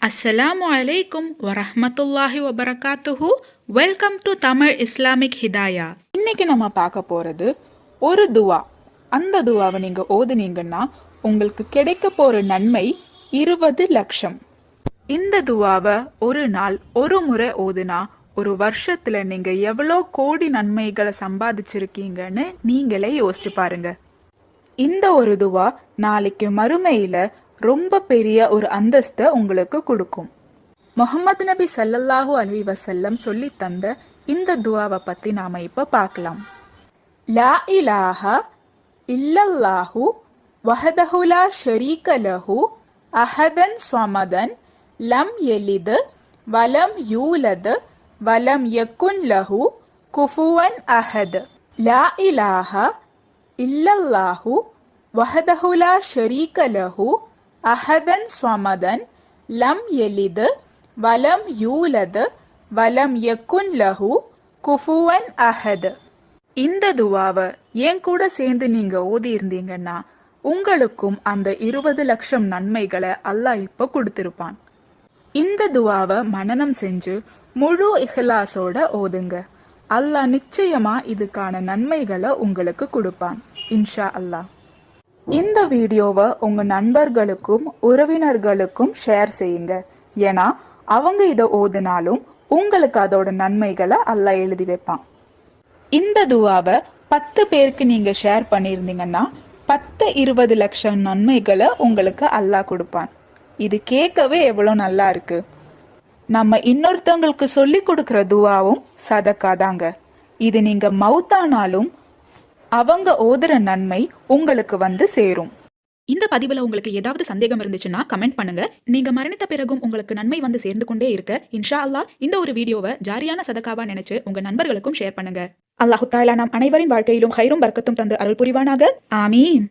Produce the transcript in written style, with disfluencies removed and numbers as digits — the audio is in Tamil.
அஸ்ஸலாமு அலைக்கும் வரஹ்மத்துல்லாஹி வபரகாத்துஹு. Welcome to Tamil Islamic Hidaya. இன்னைக்கு நம்ம பார்க்க போறது ஒரு துவா. அந்த துவாவை நீங்க ஓதுனீங்கன்னா உங்களுக்கு கிடைக்க போற நன்மை 20 லட்சம். இந்த துவாவை ஒரு நாள் ஒரு முறை ஓதுனா ஒரு வருஷத்துல நீங்க எவ்வளோ கோடி நன்மைகளை சம்பாதிச்சிருக்கீங்கன்னு நீங்களே யோசிச்சு பாருங்க. இந்த ஒரு துவா நாளைக்கு மறுமையில ரொம்ப பெரிய ஒரு அந்தஸ்தை உங்களுக்கு கொடுக்கும். முஹம்மது நபி ஸல்லல்லாஹு அலைஹி வஸல்லம் சொல்லி தந்த இந்த துவாவை பத்தி நாம இப்ப பார்க்கலாம். லா இலாஹா இல்லல்லாஹு வஹதஹு லா ஷரீக லஹு அஹதன் ஸமதன் லம் யலித் வலம் யூலத் வலம் யகுன் லஹு குஃபுவன் அஹத். லா இலாஹா இல்லல்லாஹு வஹதஹு லா ஷரீக லஹு அஹதன் ஸமதன் லம் யலித் வலம் யூலத் வலம் யகுன் லஹு குஃபுவன் அஹத். இந்த துவாவை என் கூட சேர்ந்து நீங்க ஓதி இருந்தீங்கன்னா உங்களுக்கும் அந்த 20 லட்சம் நன்மைகளை அல்லாஹ் இப்ப கொடுத்திருப்பான். இந்த துவாவை மனனம் செஞ்சு முழு இஹ்லாஸோட ஓதுங்க. அல்லாஹ் நிச்சயமா இதுக்கான நன்மைகளை உங்களுக்கு கொடுப்பான் இன்ஷா அல்லாஹ். இந்த வீடியோவை உங்க நண்பர்களுக்கும் உறவினர்களுக்கும் ஷேர் செய்யுங்க. ஏன்னா அவங்க இதை ஓதுனாலும் உங்களுக்கு அதோட நன்மைகளை அல்லாஹ் எழுதி வைப்பான். இந்த துவாவை 10 பேருக்கு நீங்க ஷேர் பண்ணியிருந்தீங்கன்னா 10-20 லட்சம் நன்மைகளை உங்களுக்கு அல்லாஹ் கொடுப்பான். இது கேட்கவே எவ்வளோ நல்லா இருக்கு. நம்ம இன்னொருத்தவங்களுக்கு சொல்லி கொடுக்கிற துவாவும் சதக்கா தாங்க. இது நீங்க மௌத்தானாலும் அவங்க ஓதுற நன்மை உங்களுக்கு வந்து சேரும். இந்த பதிவுல உங்களுக்கு ஏதாவது சந்தேகம் இருந்துச்சுன்னா கமெண்ட் பண்ணுங்க. நீங்க மரணித்த பிறகும் உங்களுக்கு நன்மை வந்து சேர்ந்து கொண்டே இருக்க இன்ஷா அல்லாஹ் இந்த ஒரு வீடியோவை ஜாரியான சதக்காவா நினைச்சு உங்க நண்பர்களுக்கும் ஷேர் பண்ணுங்க. அல்லாஹு தஆலா நம் அனைவரின் வாழ்க்கையிலும் ஹைரும் பரக்கத்தும் தந்து அருள் புரிவானாக. ஆமீன்.